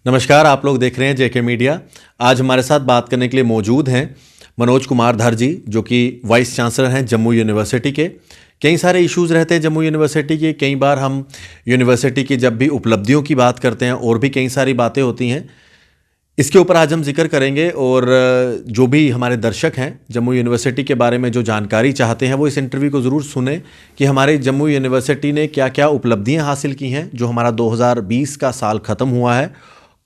नमस्कार, आप लोग देख रहे हैं जेके मीडिया। आज हमारे साथ बात करने के लिए मौजूद हैं मनोज कुमार धर जी, जो कि वाइस चांसलर हैं जम्मू यूनिवर्सिटी के। कई सारे इश्यूज़ रहते हैं जम्मू यूनिवर्सिटी के। कई बार हम यूनिवर्सिटी की जब भी उपलब्धियों की बात करते हैं और भी कई सारी बातें होती हैं, इसके ऊपर आज हम जिक्र करेंगे। और जो भी हमारे दर्शक हैं जम्मू यूनिवर्सिटी के बारे में जो जानकारी चाहते हैं, वो इस इंटरव्यू को ज़रूर सुने कि हमारे जम्मू यूनिवर्सिटी ने क्या क्या उपलब्धियां हासिल की हैं। जो हमारा 2020 का साल ख़त्म हुआ है,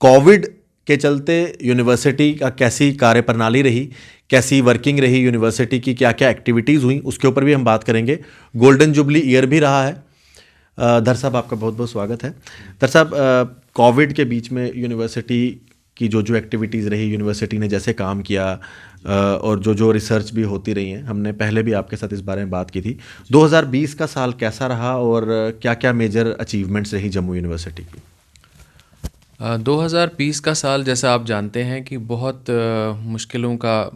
कोविड के चलते यूनिवर्सिटी का कैसी कार्यप्रणाली रही, कैसी वर्किंग रही यूनिवर्सिटी की, क्या क्या एक्टिविटीज़ हुई, उसके ऊपर भी हम बात करेंगे। गोल्डन जुबली ईयर भी रहा है। धर साहब, आपका बहुत बहुत स्वागत है। धर साहब, कोविड के बीच में यूनिवर्सिटी की जो जो एक्टिविटीज़ रही, यूनिवर्सिटी ने जैसे काम किया, और जो जो रिसर्च भी होती रही हैं, हमने पहले भी आपके साथ इस बारे में बात की थी। 2020 का साल कैसा रहा और क्या क्या मेजर अचीवमेंट्स रही जम्मू यूनिवर्सिटी की? 2020 का साल, जैसा आप जानते हैं कि बहुत मुश्किलों का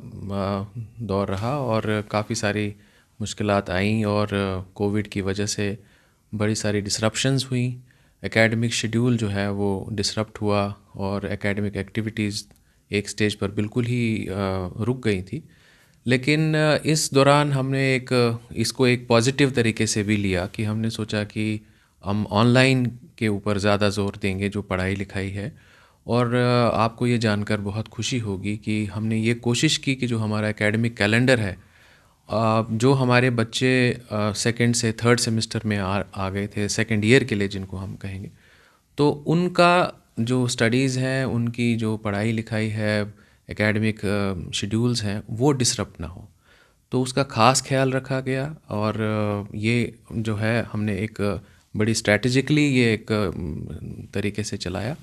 दौर रहा और काफ़ी सारी मुश्किलात आईं और कोविड की वजह से बड़ी सारी डिसरप्शंस हुई। एकेडमिक शेड्यूल जो है वो डिसरप्ट हुआ और एकेडमिक एक्टिविटीज़ एक स्टेज पर बिल्कुल ही रुक गई थी। लेकिन इस दौरान हमने इसको एक पॉजिटिव तरीके से भी लिया कि हमने सोचा कि हम ऑनलाइन के ऊपर ज़्यादा ज़ोर देंगे, जो पढ़ाई लिखाई है। और आपको ये जानकर बहुत खुशी होगी कि हमने ये कोशिश की कि जो हमारा एकेडमिक कैलेंडर है, जो हमारे बच्चे सेकंड से थर्ड सेमेस्टर में आ गए थे, सेकंड ईयर के लिए जिनको हम कहेंगे, तो उनका जो स्टडीज़ हैं, उनकी जो पढ़ाई लिखाई है, एकेडमिक शेड्यूल्स हैं, वो डिसरप्ट ना हो, तो उसका ख़ास ख्याल रखा गया। और ये जो है हमने एक बड़ी स्ट्रैटेजिकली ये एक तरीके से चलाया।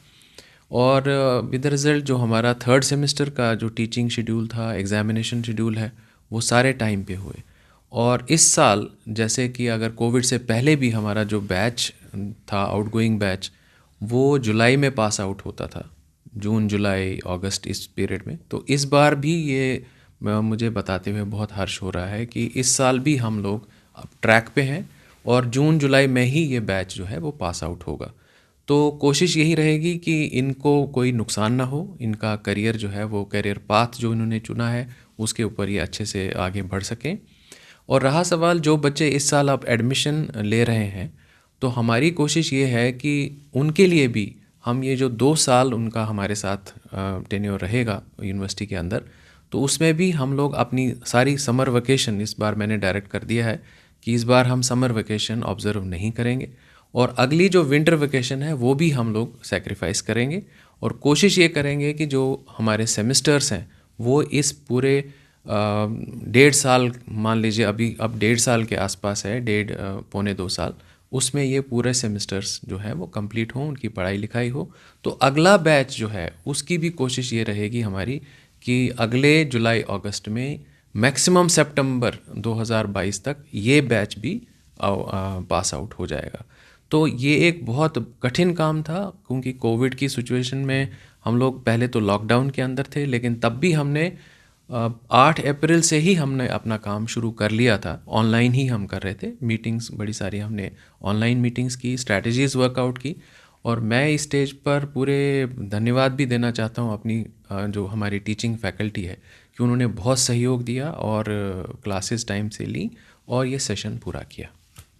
और विद द रिज़ल्ट जो हमारा थर्ड सेमेस्टर का जो टीचिंग शेड्यूल था, एग्ज़ामिनेशन शेड्यूल है, वो सारे टाइम पे हुए। और इस साल जैसे कि अगर कोविड से पहले भी हमारा जो बैच था, आउटगोइंग बैच, वो जुलाई में पास आउट होता था, जून जुलाई अगस्त इस पीरियड में। तो इस बार भी ये मुझे बताते हुए बहुत हर्ष हो रहा है कि इस साल भी हम लोग अब ट्रैक पे हैं और जून जुलाई में ही ये बैच जो है वो पास आउट होगा। तो कोशिश यही रहेगी कि इनको कोई नुकसान ना हो, इनका करियर जो है वो करियर पाथ जो इन्होंने चुना है उसके ऊपर ये अच्छे से आगे बढ़ सकें। और रहा सवाल जो बच्चे इस साल अब एडमिशन ले रहे हैं, तो हमारी कोशिश ये है कि उनके लिए भी हम ये जो 2 साल उनका हमारे साथ टेन्योर रहेगा यूनिवर्सिटी के अंदर, तो उसमें भी हम लोग अपनी सारी समर वेकेशन, इस बार मैंने डायरेक्ट कर दिया है कि इस बार हम समर वेकेशन ऑब्ज़र्व नहीं करेंगे और अगली जो विंटर वेकेशन है वो भी हम लोग सैक्रिफाइस करेंगे। और कोशिश ये करेंगे कि जो हमारे सेमेस्टर्स हैं वो इस पूरे 1.5 साल, मान लीजिए अभी अब 1.5 साल के आसपास है, 1.5 पौने 2 साल, उसमें ये पूरे सेमेस्टर्स जो है वो कंप्लीट हों, उनकी पढ़ाई लिखाई हो। तो अगला बैच जो है उसकी भी कोशिश ये रहेगी हमारी कि अगले जुलाई अगस्त में मैक्सिमम सितंबर 2022 तक ये बैच भी पास आउट हो जाएगा। तो ये एक बहुत कठिन काम था क्योंकि कोविड की सिचुएशन में हम लोग पहले तो लॉकडाउन के अंदर थे, लेकिन तब भी हमने 8 अप्रैल से ही हमने अपना काम शुरू कर लिया था। ऑनलाइन ही हम कर रहे थे, मीटिंग्स बड़ी सारी हमने ऑनलाइन मीटिंग्स की, स्ट्रैटेजीज़ वर्कआउट की। और मैं इस स्टेज पर पूरे धन्यवाद भी देना चाहता हूँ अपनी जो हमारी टीचिंग फैकल्टी है कि उन्होंने बहुत सहयोग दिया और क्लासेस टाइम से ली और ये सेशन पूरा किया।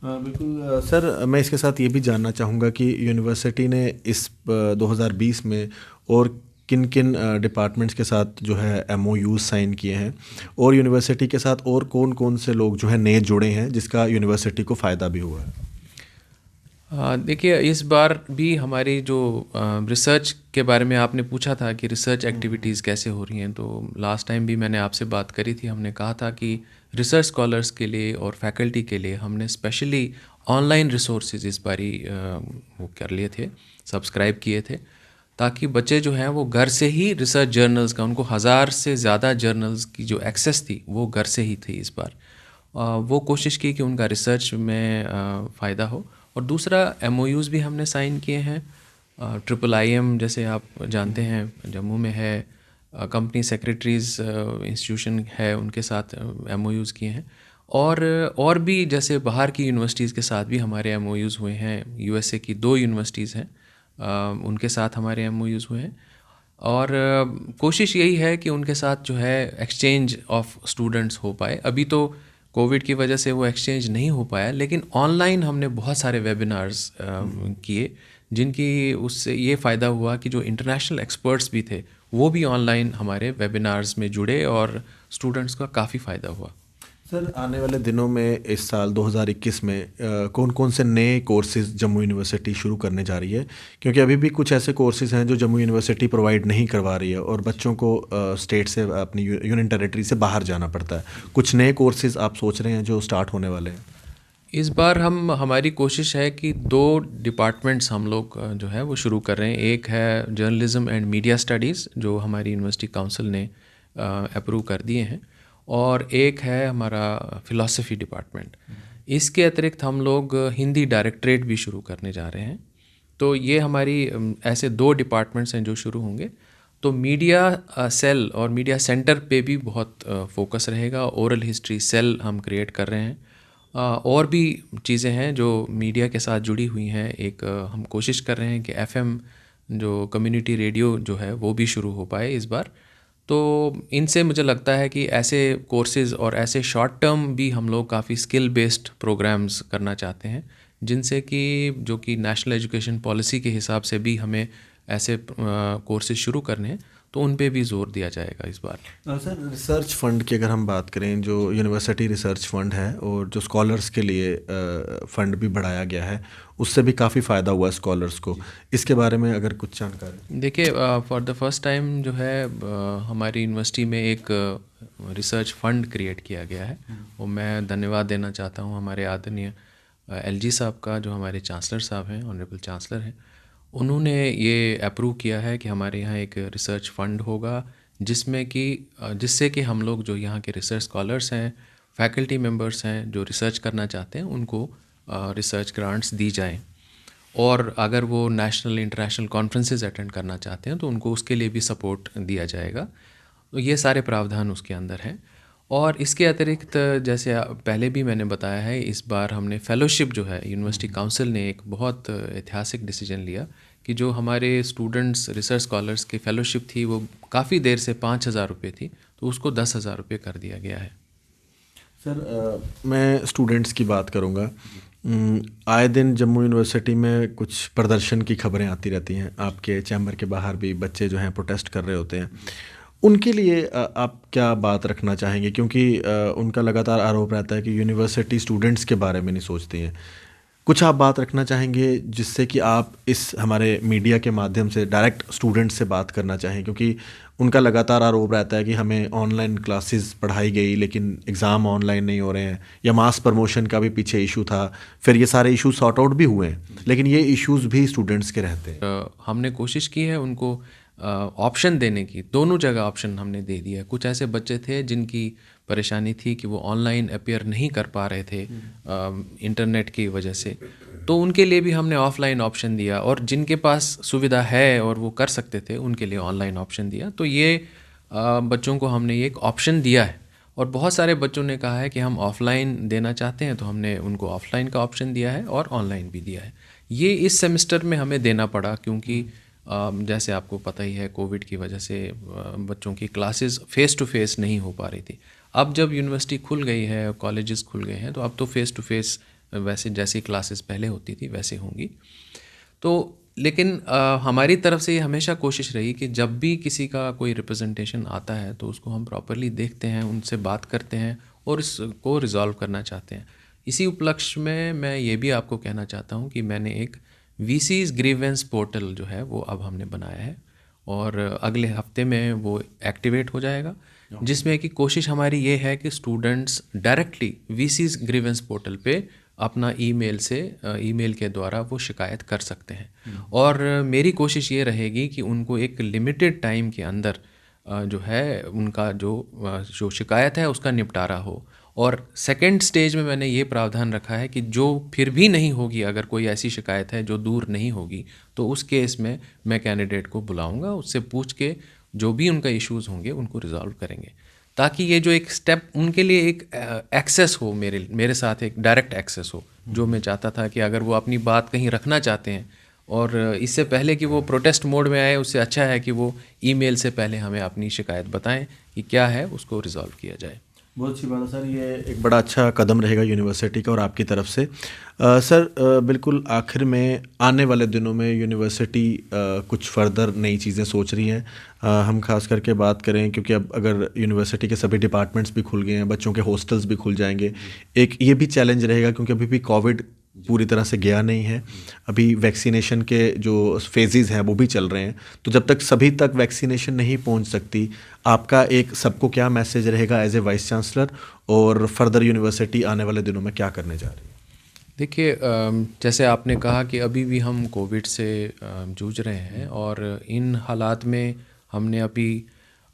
बिल्कुल सर, मैं इसके साथ ये भी जानना चाहूँगा कि यूनिवर्सिटी ने इस 2020 में और किन किन डिपार्टमेंट्स के साथ जो है MOUs साइन किए हैं, और यूनिवर्सिटी के साथ और कौन कौन से लोग जो है नए जुड़े हैं जिसका यूनिवर्सिटी को फ़ायदा भी हुआ है? देखिए, इस बार भी हमारी जो रिसर्च के बारे में आपने पूछा था कि रिसर्च एक्टिविटीज़ कैसे हो रही हैं, तो लास्ट टाइम भी मैंने आपसे बात करी थी। हमने कहा था कि रिसर्च स्कॉलर्स के लिए और फैकल्टी के लिए हमने स्पेशली ऑनलाइन रिसोर्सेज इस बारी वो कर लिए थे, सब्सक्राइब किए थे, ताकि बच्चे जो हैं वो घर से ही रिसर्च जर्नल्स का, उनको 1000 से ज़्यादा जर्नल्स की जो एक्सेस थी वो घर से ही थी इस बार। वो कोशिश की कि उनका रिसर्च में फ़ायदा हो। और दूसरा, MOUs भी हमने साइन किए हैं। IIIM जैसे आप जानते हैं जम्मू में है, कंपनी सेक्रेटरीज़ इंस्टीट्यूशन है, उनके साथ MOUs किए हैं। और भी जैसे बाहर की यूनिवर्सिटीज़ के साथ भी हमारे MOUs हुए हैं। USA की 2 यूनिवर्सिटीज़ हैं, उनके साथ हमारे MOUs हुए हैं और कोशिश यही है कि उनके साथ जो है एक्सचेंज ऑफ स्टूडेंट्स हो पाए। अभी तो कोविड की वजह से वो एक्सचेंज नहीं हो पाया, लेकिन ऑनलाइन हमने बहुत सारे वेबिनार्स किए जिनकी उससे ये फ़ायदा हुआ कि जो इंटरनेशनल एक्सपर्ट्स भी थे वो भी ऑनलाइन हमारे वेबिनार्स में जुड़े और स्टूडेंट्स का काफ़ी फ़ायदा हुआ। सर, आने वाले दिनों में इस साल 2021 में कौन कौन से नए कोर्सेज जम्मू यूनिवर्सिटी शुरू करने जा रही है? क्योंकि अभी भी कुछ ऐसे कोर्सेज हैं जो जम्मू यूनिवर्सिटी प्रोवाइड नहीं करवा रही है और बच्चों को स्टेट से, अपनी यूनियन टेरिटरी से बाहर जाना पड़ता है। कुछ नए कोर्सेज आप सोच रहे हैं जो स्टार्ट होने वाले हैं? इस बार हमारी कोशिश है कि 2 डिपार्टमेंट्स हम लोग जो है वो शुरू कर रहे हैं। एक है जर्नलिज्म एंड मीडिया स्टडीज़ जो हमारी यूनिवर्सिटी काउंसिल ने अप्रूव कर दिए हैं, और एक है हमारा फ़िलासफ़ी डिपार्टमेंट। इसके अतिरिक्त हम लोग हिंदी डायरेक्टरेट भी शुरू करने जा रहे हैं। तो ये हमारी ऐसे 2 डिपार्टमेंट्स हैं जो शुरू होंगे। तो मीडिया सेल और मीडिया सेंटर पे भी बहुत फोकस रहेगा। ओरल हिस्ट्री सेल हम क्रिएट कर रहे हैं। और भी चीज़ें हैं जो मीडिया के साथ जुड़ी हुई हैं। एक हम कोशिश कर रहे हैं कि FM जो कम्युनिटी रेडियो जो है वो भी शुरू हो पाए इस बार। तो इनसे मुझे लगता है कि ऐसे कोर्सेज़ और ऐसे शॉर्ट टर्म भी हम लोग काफ़ी स्किल बेस्ड प्रोग्राम्स करना चाहते हैं, जिनसे कि जो कि नेशनल एजुकेशन पॉलिसी के हिसाब से भी हमें ऐसे कोर्सेज़ शुरू करने हैं, तो उन पे भी ज़ोर दिया जाएगा इस बार। सर, रिसर्च फ़ंड की अगर हम बात करें, जो यूनिवर्सिटी रिसर्च फ़ंड है और जो स्कॉलर्स के लिए फ़ंड भी बढ़ाया गया है, उससे भी काफ़ी फ़ायदा हुआ है स्कॉलर्स को। इसके बारे में अगर कुछ जानकारी। देखिए, फॉर द फर्स्ट टाइम जो है हमारी यूनिवर्सिटी में एक रिसर्च फ़ंड क्रिएट किया गया है। और मैं धन्यवाद देना चाहता हूँ हमारे आदरणीय LG साहब का, जो हमारे चांसलर साहब हैं, ऑनरेबल चांसलर हैं। उन्होंने ये अप्रूव किया है कि हमारे यहाँ एक रिसर्च फ़ंड होगा जिससे कि हम लोग जो यहाँ के रिसर्च स्कॉलर्स हैं, फैकल्टी मेंबर्स हैं जो रिसर्च करना चाहते हैं, उनको रिसर्च ग्रांट्स दी जाएं। और अगर वो नेशनल इंटरनेशनल कॉन्फ्रेंसेस अटेंड करना चाहते हैं तो उनको उसके लिए भी सपोर्ट दिया जाएगा। तो ये सारे प्रावधान उसके अंदर हैं। और इसके अतिरिक्त जैसे पहले भी मैंने बताया है, इस बार हमने फेलोशिप जो है, यूनिवर्सिटी काउंसिल ने एक बहुत ऐतिहासिक डिसीजन लिया कि जो हमारे स्टूडेंट्स रिसर्च स्कॉलर्स की फ़ेलोशिप थी वो काफ़ी देर से 5,000 रुपये थी, तो उसको 10,000 रुपये कर दिया गया है। सर, मैं स्टूडेंट्स की बात करूँगा। आए दिन जम्मू यूनिवर्सिटी में कुछ प्रदर्शन की खबरें आती रहती हैं। आपके चैम्बर के बाहर भी बच्चे जो हैं प्रोटेस्ट कर रहे होते हैं। उनके लिए आप क्या बात रखना चाहेंगे? क्योंकि उनका लगातार आरोप रहता है कि यूनिवर्सिटी स्टूडेंट्स के बारे में नहीं सोचती हैं। कुछ आप बात रखना चाहेंगे जिससे कि आप इस हमारे मीडिया के माध्यम से डायरेक्ट स्टूडेंट से बात करना चाहें? क्योंकि उनका लगातार आरोप रहता है कि हमें ऑनलाइन क्लासेस पढ़ाई गई लेकिन एग्ज़ाम ऑनलाइन नहीं हो रहे हैं, या मास प्रमोशन का भी पीछे इशू था। फिर ये सारे इशू सॉर्ट आउट भी हुए हैं, लेकिन ये इश्यूज़ भी स्टूडेंट्स के रहते हैं। हमने कोशिश की है उनको ऑप्शन देने की। दोनों जगह ऑप्शन हमने दे दिया। कुछ ऐसे बच्चे थे जिनकी परेशानी थी कि वो ऑनलाइन अपीयर नहीं कर पा रहे थे इंटरनेट की वजह से, तो उनके लिए भी हमने ऑफलाइन ऑप्शन दिया। और जिनके पास सुविधा है और वो कर सकते थे, उनके लिए ऑनलाइन ऑप्शन दिया। तो ये बच्चों को हमने ये एक ऑप्शन दिया है। और बहुत सारे बच्चों ने कहा है कि हम ऑफ़लाइन देना चाहते हैं, तो हमने उनको ऑफ़लाइन का ऑप्शन दिया है और ऑनलाइन भी दिया है। ये इस सेमेस्टर में हमें देना पड़ा क्योंकि जैसे आपको पता ही है, कोविड की वजह से बच्चों की क्लासेस फ़ेस टू फेस नहीं हो पा रही थी। अब जब यूनिवर्सिटी खुल गई है, कॉलेजेस खुल गए हैं, तो अब तो फ़ेस टू फेस वैसे जैसी क्लासेस पहले होती थी वैसे होंगी। तो लेकिन हमारी तरफ से ये हमेशा कोशिश रही कि जब भी किसी का कोई रिप्रेजेंटेशन आता है तो उसको हम प्रॉपरली देखते हैं, उनसे बात करते हैं और इसको रिज़ॉल्व करना चाहते हैं। इसी उपलक्ष्य में मैं ये भी आपको कहना चाहता हूँ कि मैंने एक VC's ग्रीवेंस पोर्टल जो है वो अब हमने बनाया है और अगले हफ्ते में वो एक्टिवेट हो जाएगा, जिसमें कि कोशिश हमारी ये है कि students directly VC's grievance portal पे अपना ईमेल के द्वारा वो शिकायत कर सकते हैं। और मेरी कोशिश ये रहेगी कि उनको एक लिमिटेड टाइम के अंदर जो है उनका जो शिकायत है उसका निपटारा हो। और सेकंड स्टेज में मैंने ये प्रावधान रखा है कि जो फिर भी नहीं होगी, अगर कोई ऐसी शिकायत है जो दूर नहीं होगी, तो उस केस में मैं कैंडिडेट को बुलाऊंगा, उससे पूछ के जो भी उनका इश्यूज़ होंगे उनको रिजॉल्व करेंगे, ताकि ये जो एक स्टेप उनके लिए एक एक्सेस हो, मेरे साथ एक डायरेक्ट एक्सेस हो। जो मैं चाहता था कि अगर वो अपनी बात कहीं रखना चाहते हैं और इससे पहले कि वो प्रोटेस्ट मोड में आए, उससे अच्छा है कि वो ईमेल से पहले हमें अपनी शिकायत बताएं कि क्या है, उसको रिजॉल्व किया जाए। बहुत अच्छी बात है सर, ये एक बड़ा अच्छा कदम रहेगा यूनिवर्सिटी का और आपकी तरफ से। सर बिल्कुल आखिर में आने वाले दिनों में यूनिवर्सिटी कुछ फर्दर नई चीज़ें सोच रही हैं। हम खास करके बात करें क्योंकि अब अगर यूनिवर्सिटी के सभी डिपार्टमेंट्स भी खुल गए हैं, बच्चों के हॉस्टल्स भी खुल जाएंगे, एक ये भी चैलेंज रहेगा क्योंकि अभी भी कोविड पूरी तरह से गया नहीं है, अभी वैक्सीनेशन के जो फेजेस हैं वो भी चल रहे हैं। तो जब तक सभी तक वैक्सीनेशन नहीं पहुंच सकती, आपका एक सबको क्या मैसेज रहेगा एज ए वाइस चांसलर, और फर्दर यूनिवर्सिटी आने वाले दिनों में क्या करने जा रही है? देखिए, जैसे आपने कहा कि अभी भी हम कोविड से जूझ रहे हैं और इन हालात में हमने अभी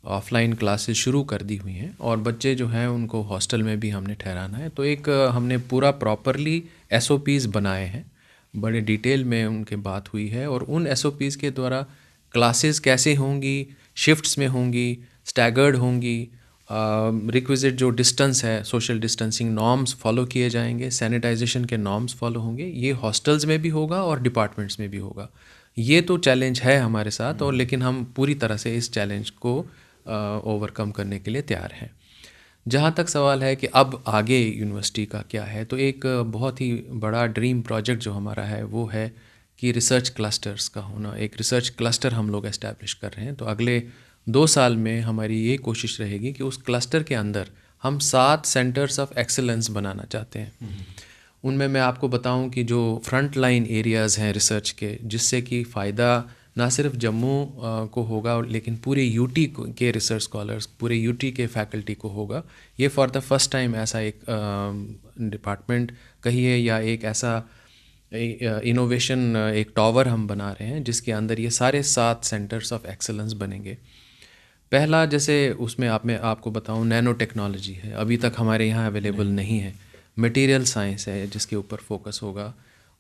ऑफलाइन क्लासेस शुरू कर दी हुई हैं और बच्चे जो हैं उनको हॉस्टल में भी हमने ठहराना है। तो एक हमने पूरा प्रॉपरली SOPs बनाए हैं, बड़े डिटेल में उनके बात हुई है और उन SOPs के द्वारा क्लासेस कैसे होंगी, शिफ्ट्स में होंगी, स्टैगर्ड होंगी, रिक्विजिट जो डिस्टेंस है, सोशल डिस्टेंसिंग नॉर्म्स फॉलो किए जाएंगे, सैनिटाइजेशन के नॉर्म्स फॉलो होंगे। ये हॉस्टल्स में भी होगा और डिपार्टमेंट्स में भी होगा। ये तो चैलेंज है हमारे साथ, और लेकिन हम पूरी तरह से इस चैलेंज को ओवरकम करने के लिए तैयार हैं। जहाँ तक सवाल है कि अब आगे यूनिवर्सिटी का क्या है, तो एक बहुत ही बड़ा ड्रीम प्रोजेक्ट जो हमारा है वो है कि रिसर्च क्लस्टर्स का होना। एक रिसर्च क्लस्टर हम लोग एस्टैब्लिश कर रहे हैं। तो अगले 2 साल में हमारी ये कोशिश रहेगी कि उस क्लस्टर के अंदर हम 7 सेंटर्स ऑफ एक्सीलेंस बनाना चाहते हैं। उनमें मैं आपको बताऊं कि जो फ्रंट लाइन एरियाज़ हैं रिसर्च के, जिससे कि फ़ायदा ना सिर्फ जम्मू को होगा लेकिन पूरे यूटी के रिसर्च स्कॉलर्स, पूरे यूटी के फैकल्टी को होगा। ये फॉर द फर्स्ट टाइम ऐसा एक डिपार्टमेंट कहिए या एक ऐसा इनोवेशन एक टावर हम बना रहे हैं जिसके अंदर ये सारे 7 सेंटर्स ऑफ एक्सेलेंस बनेंगे। पहला, जैसे उसमें आपको बताऊं, नैनो टेक्नोलॉजी है, अभी तक हमारे यहाँ अवेलेबल नहीं है। मटेरियल साइंस है जिसके ऊपर फोकस होगा,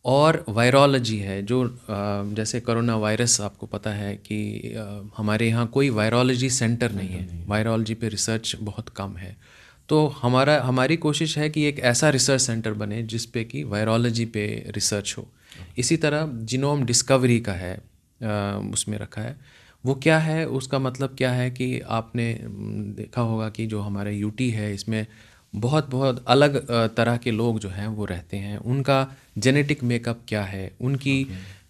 और वायरोलॉजी है जो जैसे कोरोना वायरस, आपको पता है कि हमारे यहाँ कोई वायरोलॉजी सेंटर नहीं है, वायरोलॉजी पे रिसर्च बहुत कम है। तो हमारी कोशिश है कि एक ऐसा रिसर्च सेंटर बने जिस पे कि वायरोलॉजी पे रिसर्च हो। इसी तरह जीनोम डिस्कवरी का है, उसमें रखा है। वो क्या है, उसका मतलब क्या है कि आपने देखा होगा कि जो हमारा यूटी है इसमें बहुत बहुत अलग तरह के लोग जो हैं वो रहते हैं। उनका जेनेटिक मेकअप क्या है, उनकी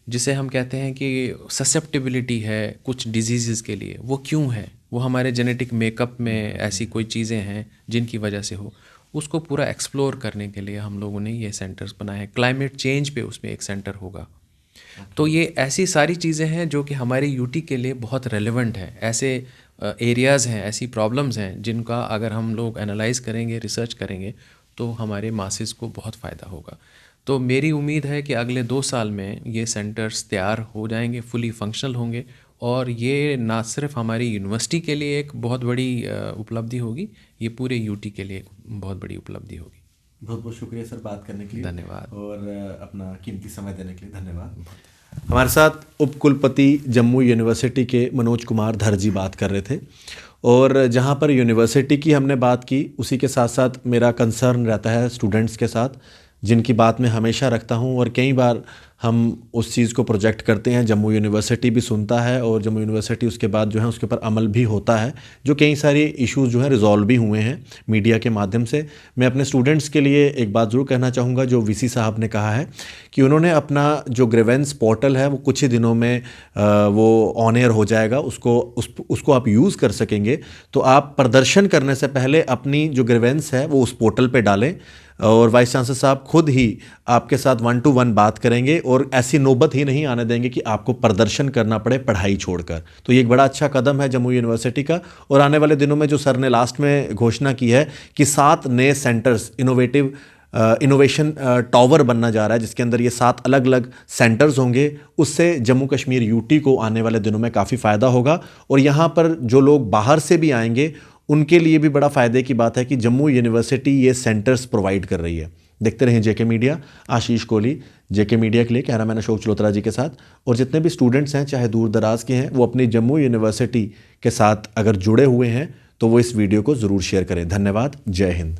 जिसे हम कहते हैं कि ससेप्टिबिलिटी है कुछ डिजीज़ के लिए, वो क्यों है, वो हमारे जेनेटिक मेकअप में ऐसी कोई चीज़ें हैं जिनकी वजह से हो, उसको पूरा एक्सप्लोर करने के लिए हम लोगों ने ये सेंटर्स बनाए हैं। क्लाइमेट चेंज पे उसमें एक सेंटर होगा। तो ये ऐसी सारी चीज़ें हैं जो कि हमारे यूटी के लिए बहुत रेलेवेंट है। ऐसे एरियाज़ हैं, ऐसी प्रॉब्लम्स हैं जिनका अगर हम लोग एनालाइज करेंगे, रिसर्च करेंगे, तो हमारे मासेस को बहुत फ़ायदा होगा। तो मेरी उम्मीद है कि अगले 2 साल में ये सेंटर्स तैयार हो जाएंगे, फुली फंक्शनल होंगे, और ये ना सिर्फ हमारी यूनिवर्सिटी के लिए एक बहुत बड़ी उपलब्धि होगी, ये पूरे यूटी के लिए एक बहुत बड़ी उपलब्धि होगी। बहुत बहुत शुक्रिया सर बात करने के लिए, धन्यवाद, और अपना कीमती समय देने के लिए धन्यवाद। हमारे साथ उप कुलपति जम्मू यूनिवर्सिटी के मनोज कुमार धर जी बात कर रहे थे, और जहां पर यूनिवर्सिटी की हमने बात की, उसी के साथ साथ मेरा कंसर्न रहता है स्टूडेंट्स के साथ, जिनकी बात मैं हमेशा रखता हूं, और कई बार हम उस चीज़ को प्रोजेक्ट करते हैं, जम्मू यूनिवर्सिटी भी सुनता है, और जम्मू यूनिवर्सिटी उसके बाद जो है उसके ऊपर अमल भी होता है, जो कई सारे इश्यूज़ जो हैं रिजॉल्व भी हुए हैं मीडिया के माध्यम से। मैं अपने स्टूडेंट्स के लिए एक बात ज़रूर कहना चाहूँगा, जो वीसी साहब ने कहा है कि उन्होंने अपना जो ग्रीवेंस पोर्टल है वो कुछ ही दिनों में वो ऑन एयर हो जाएगा, उसको आप यूज़ कर सकेंगे। तो आप प्रदर्शन करने से पहले अपनी जो ग्रीवेंस है वो उस पोर्टल पे डालें, और वाइस चांसलर साहब खुद ही आपके साथ 1-to-1 बात करेंगे, और ऐसी नौबत ही नहीं आने देंगे कि आपको प्रदर्शन करना पड़े पढ़ाई छोड़कर। तो ये एक बड़ा अच्छा कदम है जम्मू यूनिवर्सिटी का, और आने वाले दिनों में जो सर ने लास्ट में घोषणा की है कि 7 नए सेंटर्स, इनोवेशन टावर बनना जा रहा है, जिसके अंदर ये 7 अलग अलग सेंटर्स होंगे, उससे जम्मू कश्मीर यूटी को आने वाले दिनों में काफ़ी फ़ायदा होगा। और यहाँ पर जो लोग बाहर से भी आएंगे उनके लिए भी बड़ा फ़ायदे की बात है कि जम्मू यूनिवर्सिटी ये सेंटर्स प्रोवाइड कर रही है। देखते रहें जेके मीडिया। आशीष कोहली, जेके मीडिया के लिए, कैमरामैन अशोक चलोत्रा जी के साथ, और जितने भी स्टूडेंट्स हैं चाहे दूर दराज के हैं, वो अपनी जम्मू यूनिवर्सिटी के साथ अगर जुड़े हुए हैं तो वो इस वीडियो को ज़रूर शेयर करें। धन्यवाद। जय हिंद।